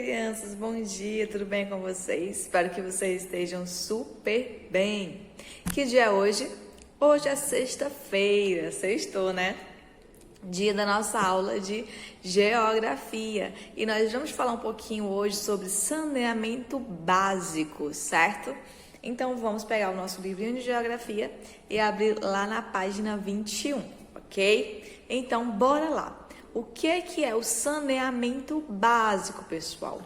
crianças, bom dia, tudo bem com vocês? Espero que vocês estejam super bem. Que dia é hoje? Hoje é sexta-feira, sextou, né? Dia da nossa aula de geografia. E nós vamos falar um pouquinho hoje sobre saneamento básico, certo? Então vamos pegar o nosso livrinho de geografia e abrir lá na página 21, ok? Então bora lá. O que é o saneamento básico, pessoal?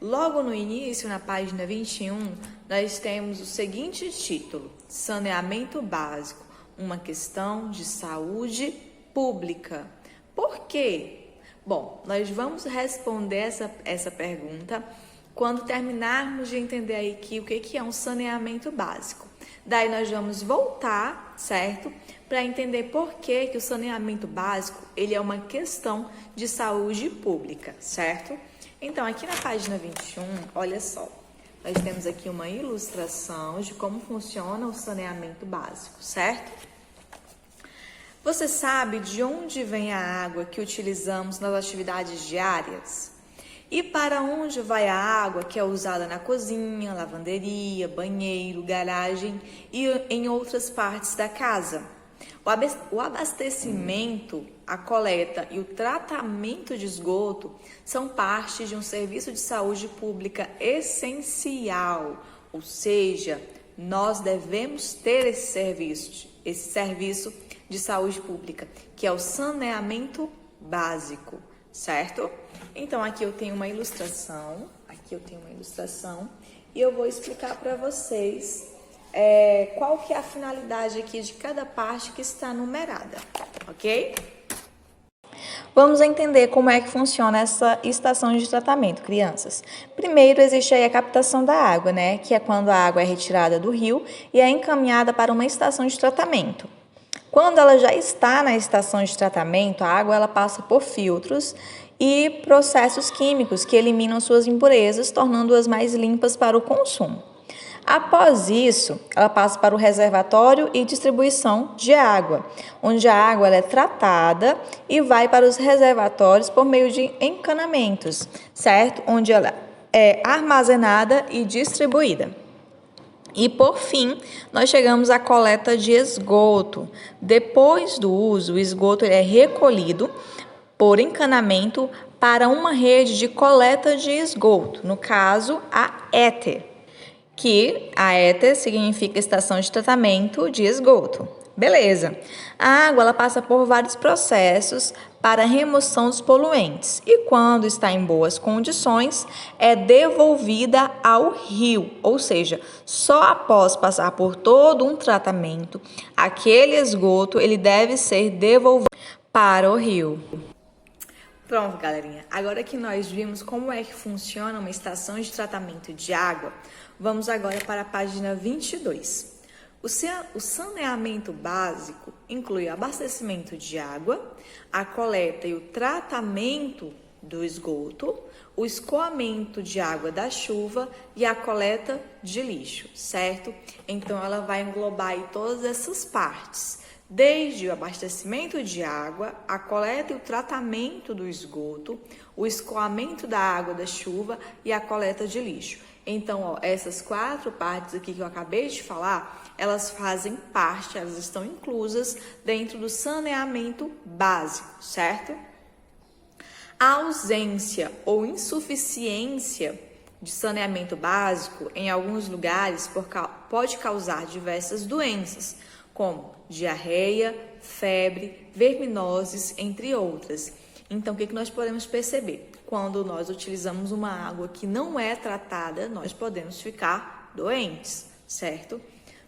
Logo no início, na página 21, nós temos o seguinte título: Saneamento básico, uma questão de saúde pública. Por quê? Bom, nós vamos responder essa pergunta quando terminarmos de entender aí o que é um saneamento básico. Daí nós vamos voltar, certo? Para entender por que o saneamento básico ele é uma questão de saúde pública, certo? Então, aqui na página 21, olha só, nós temos aqui uma ilustração de como funciona o saneamento básico, certo? Você sabe de onde vem a água que utilizamos nas atividades diárias? E para onde vai a água que é usada na cozinha, lavanderia, banheiro, garagem e em outras partes da casa? O abastecimento, a coleta e o tratamento de esgoto são parte de um serviço de saúde pública essencial, ou seja, nós devemos ter esse serviço de saúde pública, que é o saneamento básico, certo? Então, aqui eu tenho uma ilustração, e eu vou explicar para vocês qual que é a finalidade aqui de cada parte que está numerada, ok? Vamos entender como é que funciona essa estação de tratamento, crianças. Primeiro, existe aí a captação da água, né? Que é quando a água é retirada do rio e é encaminhada para uma estação de tratamento. Quando ela já está na estação de tratamento, a água ela passa por filtros e processos químicos que eliminam suas impurezas, tornando-as mais limpas para o consumo. Após isso, ela passa para o reservatório e distribuição de água, onde a água ela é tratada e vai para os reservatórios por meio de encanamentos, certo? Onde ela é armazenada e distribuída. E, por fim, nós chegamos à coleta de esgoto. Depois do uso, o esgoto é recolhido por encanamento para uma rede de coleta de esgoto, no caso, a ETE, que a ETE significa Estação de Tratamento de Esgoto. Beleza. A água ela passa por vários processos para a remoção dos poluentes e quando está em boas condições é devolvida ao rio, ou seja, só após passar por todo um tratamento, aquele esgoto ele deve ser devolvido para o rio. Pronto, galerinha. Agora que nós vimos como é que funciona uma estação de tratamento de água, vamos agora para a página 22. O saneamento básico inclui o abastecimento de água, a coleta e o tratamento do esgoto, o escoamento de água da chuva e a coleta de lixo, certo? Então, ela vai englobar aí todas essas partes, desde o abastecimento de água, a coleta e o tratamento do esgoto, o escoamento da água da chuva e a coleta de lixo. Então, essas 4 partes aqui que eu acabei de falar, elas fazem parte, elas estão inclusas dentro do saneamento básico, certo? A ausência ou insuficiência de saneamento básico em alguns lugares pode causar diversas doenças, como diarreia, febre, verminoses, entre outras. Então, o que nós podemos perceber? Quando nós utilizamos uma água que não é tratada, nós podemos ficar doentes, certo?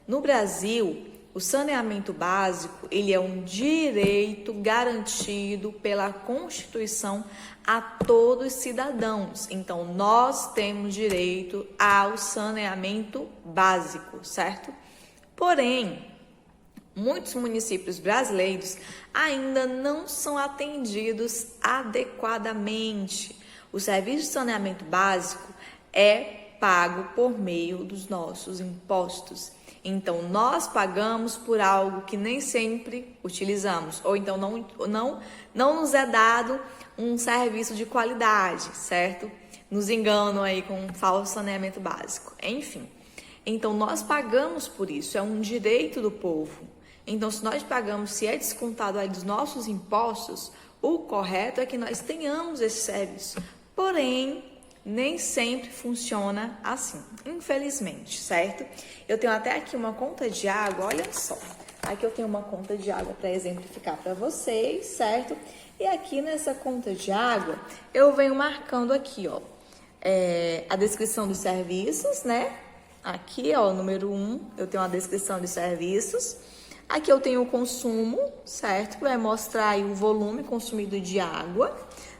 No Brasil, o saneamento básico, ele é um direito garantido pela Constituição a todos os cidadãos. Então, nós temos direito ao saneamento básico, certo? Porém, muitos municípios brasileiros ainda não são atendidos adequadamente. O serviço de saneamento básico é pago por meio dos nossos impostos. Então, nós pagamos por algo que nem sempre utilizamos, ou então não nos é dado um serviço de qualidade, certo? nos enganam aí com um falso saneamento básico. Enfim, então nós pagamos por isso, é um direito do povo. Então, se nós pagamos, se é descontado aí dos nossos impostos, o correto é que nós tenhamos esse serviço. Porém, nem sempre funciona assim, infelizmente, certo? Eu tenho até aqui uma conta de água, olha só. Aqui eu tenho uma conta de água para exemplificar para vocês, certo? E aqui nessa conta de água, eu venho marcando aqui, ó, a descrição dos serviços, né? Aqui, ó, número 1, eu tenho a descrição de serviços. Aqui eu tenho o consumo, certo? Que vai mostrar aí o volume consumido de água.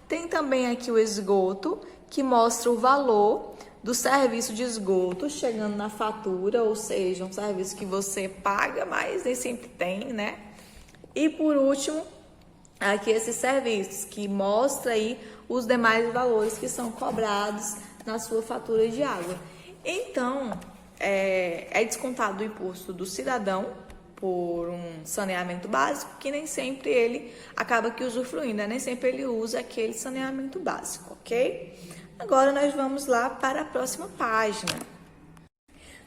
Tem também aqui o esgoto, que mostra o valor do serviço de esgoto chegando na fatura, ou seja, um serviço que você paga, mas nem sempre tem, né? E por último, aqui esses serviços, que mostra aí os demais valores que são cobrados na sua fatura de água. Então, é descontado o imposto do cidadão por um saneamento básico, que nem sempre ele acaba que usufruindo, né? Nem sempre ele usa aquele saneamento básico, ok? Agora nós vamos lá para a próxima página.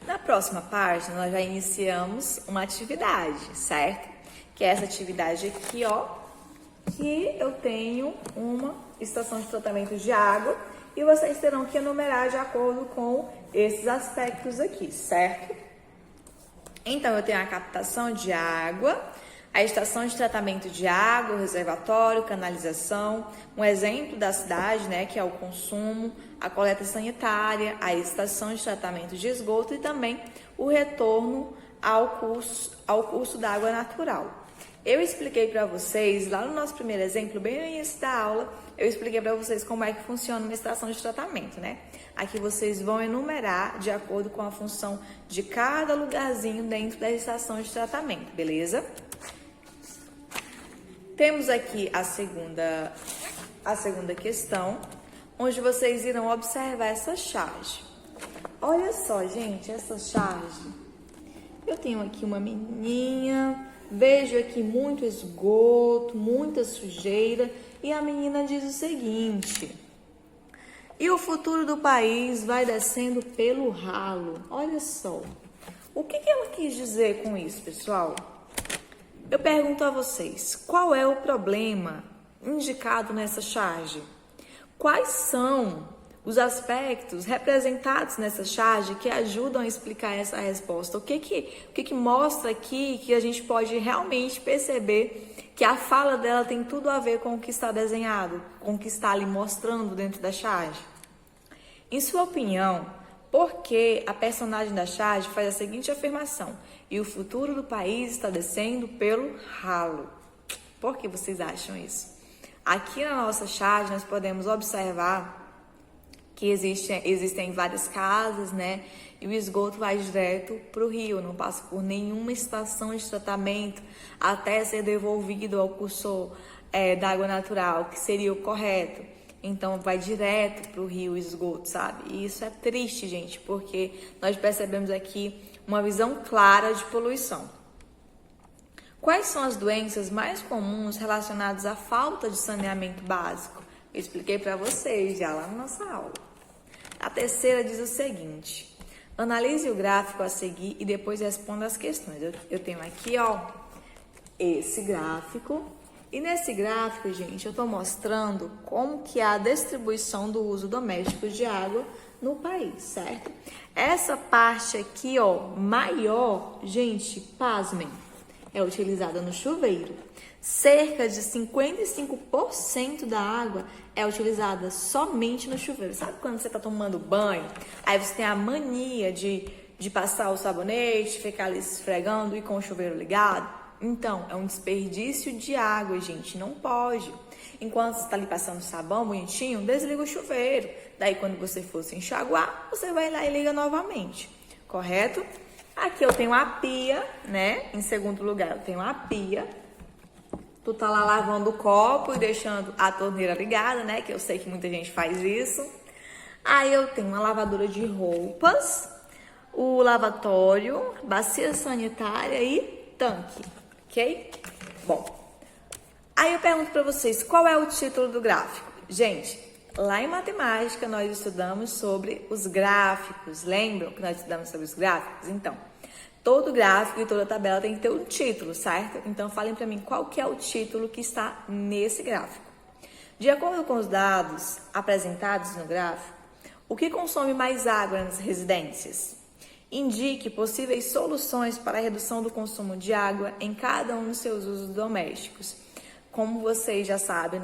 Na próxima página, nós já iniciamos uma atividade, certo? Que é essa atividade aqui, ó, que eu tenho uma estação de tratamento de água e vocês terão que enumerar de acordo com esses aspectos aqui, certo? Então, eu tenho a captação de água, a estação de tratamento de água, o reservatório, canalização, um exemplo da cidade, né, que é o consumo, a coleta sanitária, a estação de tratamento de esgoto e também o retorno ao curso da água natural. Eu expliquei para vocês, lá no nosso primeiro exemplo, bem no início da aula, eu expliquei para vocês como é que funciona uma estação de tratamento, né? Aqui vocês vão enumerar de acordo com a função de cada lugarzinho dentro da estação de tratamento, beleza? Temos aqui a segunda questão, onde vocês irão observar essa charge. Olha só, gente, essa charge. Eu tenho aqui uma menininha, vejo aqui muito esgoto, muita sujeira, e a menina diz o seguinte: e o futuro do país vai descendo pelo ralo. Olha só. O que ela quis dizer com isso, pessoal? Eu pergunto a vocês, qual é o problema indicado nessa charge? Quais são os aspectos representados nessa charge que ajudam a explicar essa resposta? O que mostra aqui que a gente pode realmente perceber que a fala dela tem tudo a ver com o que está desenhado, com o que está ali mostrando dentro da charge? Em sua opinião, por que a personagem da charge faz a seguinte afirmação: e o futuro do país está descendo pelo ralo? Por que vocês acham isso? Aqui na nossa charge nós podemos observar que existem várias casas, né? E o esgoto vai direto para o rio, não passa por nenhuma estação de tratamento até ser devolvido ao curso da água natural, que seria o correto. Então, vai direto para o rio o esgoto, sabe? E isso é triste, gente, porque nós percebemos aqui uma visão clara de poluição. Quais são as doenças mais comuns relacionadas à falta de saneamento básico? Eu expliquei para vocês já lá na nossa aula. A terceira diz o seguinte: analise o gráfico a seguir e depois responda as questões. Eu tenho aqui, ó, esse gráfico. E nesse gráfico, gente, eu estou mostrando como que é a distribuição do uso doméstico de água no país, certo? Essa parte aqui, ó, maior, gente, pasmem, é utilizada no chuveiro. Cerca de 55% da água é utilizada somente no chuveiro. Sabe quando você está tomando banho? Aí você tem a mania de passar o sabonete, ficar ali se esfregando e com o chuveiro ligado. Então, é um desperdício de água, gente, não pode. Enquanto você está ali passando sabão bonitinho, desliga o chuveiro. Daí, quando você for se enxaguar, você vai lá e liga novamente, correto? Aqui eu tenho a pia, né? Em segundo lugar, eu tenho a pia. Tu tá lá lavando o copo e deixando a torneira ligada, né? Que eu sei que muita gente faz isso. Aí eu tenho uma lavadora de roupas, o lavatório, bacia sanitária e tanque. Ok? Bom, aí eu pergunto para vocês, qual é o título do gráfico? Gente, lá em matemática nós estudamos sobre os gráficos. Lembram que nós estudamos sobre os gráficos? Então, todo gráfico e toda tabela tem que ter um título, certo? Então, falem para mim qual que é o título que está nesse gráfico. De acordo com os dados apresentados no gráfico, o que consome mais água nas residências? Indique possíveis soluções para a redução do consumo de água em cada um dos seus usos domésticos. Como vocês já sabem,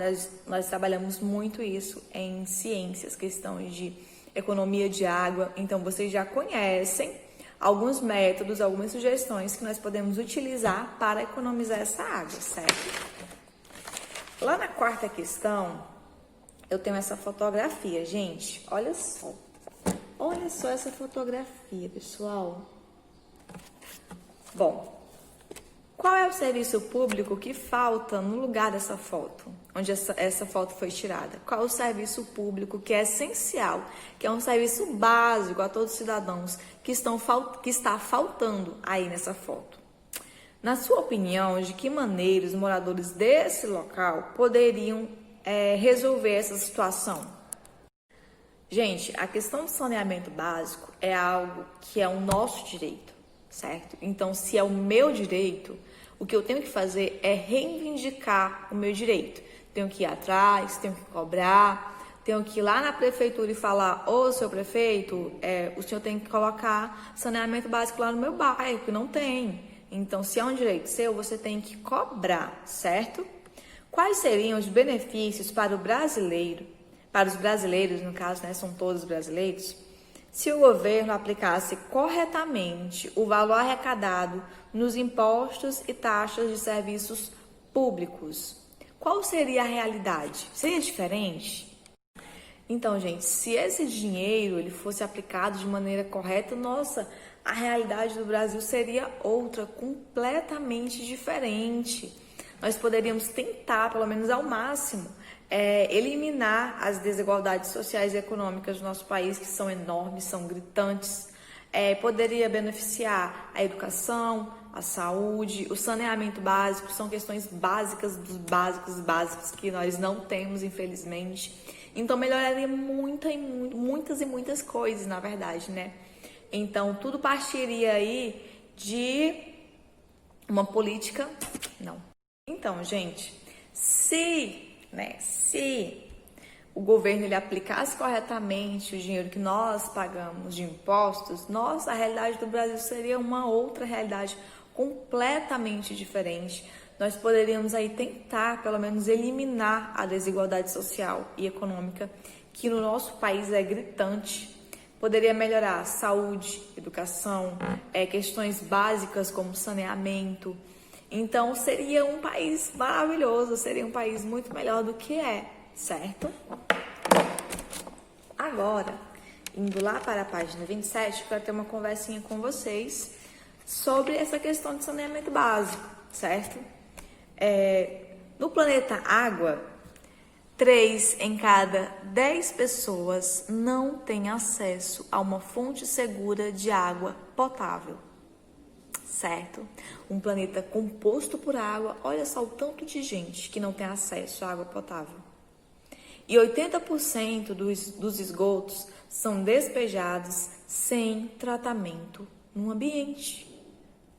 nós trabalhamos muito isso em ciências, questões de economia de água. Então, vocês já conhecem alguns métodos, algumas sugestões que nós podemos utilizar para economizar essa água, certo? Lá na quarta questão, eu tenho essa fotografia, gente. Olha só. Olha só essa fotografia, pessoal. Bom, qual é o serviço público que falta no lugar dessa foto, onde essa foto foi tirada? Qual é o serviço público que é essencial, que é um serviço básico a todos os cidadãos que está faltando aí nessa foto? Na sua opinião, de que maneira os moradores desse local poderiam resolver essa situação? Gente, a questão do saneamento básico é algo que é o nosso direito, certo? Então, se é o meu direito, o que eu tenho que fazer é reivindicar o meu direito. Tenho que ir atrás, tenho que cobrar, tenho que ir lá na prefeitura e falar: ô, seu prefeito, o senhor tem que colocar saneamento básico lá no meu bairro, que não tem. Então, se é um direito seu, você tem que cobrar, certo? Quais seriam os benefícios para o brasileiro, para os brasileiros, no caso, né, são todos brasileiros, se o governo aplicasse corretamente o valor arrecadado nos impostos e taxas de serviços públicos? Qual seria a realidade? Seria diferente? Então, gente, se esse dinheiro ele fosse aplicado de maneira correta, nossa, a realidade do Brasil seria outra, completamente diferente. Nós poderíamos tentar, pelo menos ao máximo, eliminar as desigualdades sociais e econômicas do nosso país, que são enormes, são gritantes. Poderia beneficiar a educação, a saúde, o saneamento básico, são questões básicas dos básicos que nós não temos, infelizmente. Então, melhoraria muitas e muitas coisas, na verdade, né? Então, tudo partiria aí de uma política... Não. Então, gente, se o governo ele aplicasse corretamente o dinheiro que nós pagamos de impostos, nossa, a realidade do Brasil seria uma outra realidade completamente diferente. Nós poderíamos aí tentar, pelo menos, eliminar a desigualdade social e econômica, que no nosso país é gritante. Poderia melhorar a saúde, educação, questões básicas como saneamento. Então, seria um país maravilhoso, seria um país muito melhor do que é, certo? Agora, indo lá para a página 27, eu quero ter uma conversinha com vocês sobre essa questão de saneamento básico, certo? No planeta Água, 3 em cada 10 pessoas não têm acesso a uma fonte segura de água potável, certo? Um planeta composto por água, olha só o tanto de gente que não tem acesso à água potável. E 80% dos esgotos são despejados sem tratamento no ambiente.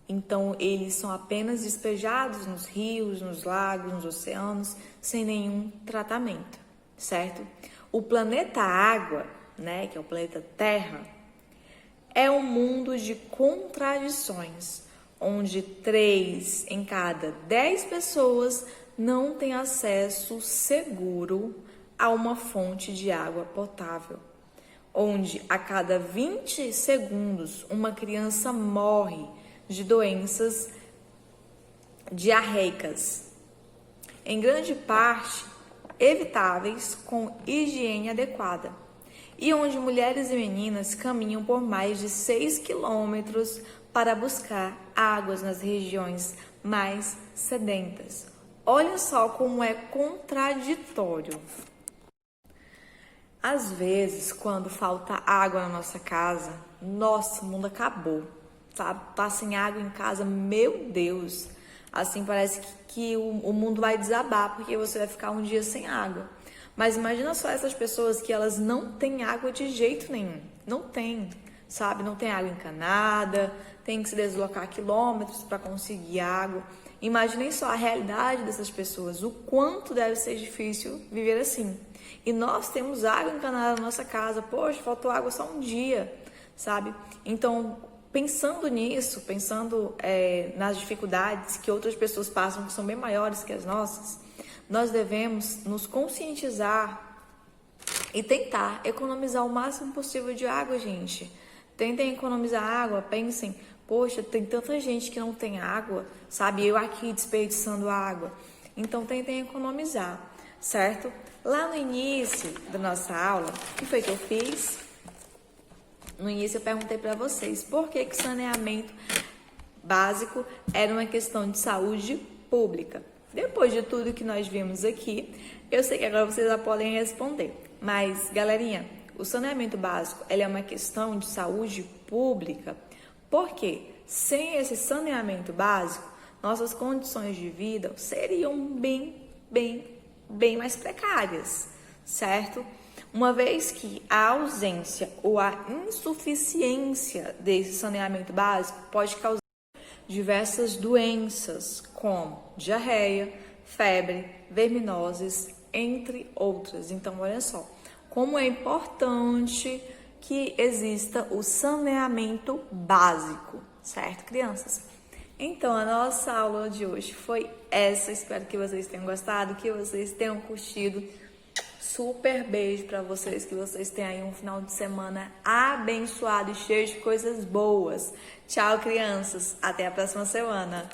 Então, eles são apenas despejados nos rios, nos lagos, nos oceanos, sem nenhum tratamento, certo? O planeta Água, né, que é o planeta Terra, é um mundo de contradições, onde 3 em cada 10 pessoas não têm acesso seguro a uma fonte de água potável, onde a cada 20 segundos uma criança morre de doenças diarreicas, em grande parte evitáveis com higiene adequada, e onde mulheres e meninas caminham por mais de 6 quilômetros para buscar águas nas regiões mais sedentas. Olha só como é contraditório. Às vezes, quando falta água na nossa casa, nossa, o mundo acabou, sabe? Tá sem água em casa, meu Deus. Assim, parece que o mundo vai desabar, porque você vai ficar um dia sem água. Mas imagina só essas pessoas que elas não têm água de jeito nenhum. Não tem, sabe? Não tem água encanada, tem que se deslocar quilômetros para conseguir água. Imaginem só a realidade dessas pessoas, o quanto deve ser difícil viver assim. E nós temos água encanada na nossa casa. Poxa, faltou água só um dia, sabe? Então, pensando nisso, pensando nas dificuldades que outras pessoas passam, que são bem maiores que as nossas, nós devemos nos conscientizar e tentar economizar o máximo possível de água, gente. Tentem economizar água, pensem, poxa, tem tanta gente que não tem água, sabe? Eu aqui desperdiçando água. Então, tentem economizar, certo? Lá no início da nossa aula, o que foi que eu fiz? No início eu perguntei para vocês por que o saneamento básico era uma questão de saúde pública. Depois de tudo que nós vimos aqui, eu sei que agora vocês já podem responder. Mas, galerinha, o saneamento básico ele é uma questão de saúde pública. Por quê? Sem esse saneamento básico, nossas condições de vida seriam bem mais precárias, certo? Uma vez que a ausência ou a insuficiência desse saneamento básico pode causar diversas doenças, como diarreia, febre, verminoses, entre outras. Então, olha só, como é importante que exista o saneamento básico, certo, crianças? Então, a nossa aula de hoje foi essa. Espero que vocês tenham gostado, que vocês tenham curtido. Super beijo para vocês, que vocês tenham aí um final de semana abençoado e cheio de coisas boas. Tchau, crianças. Até a próxima semana.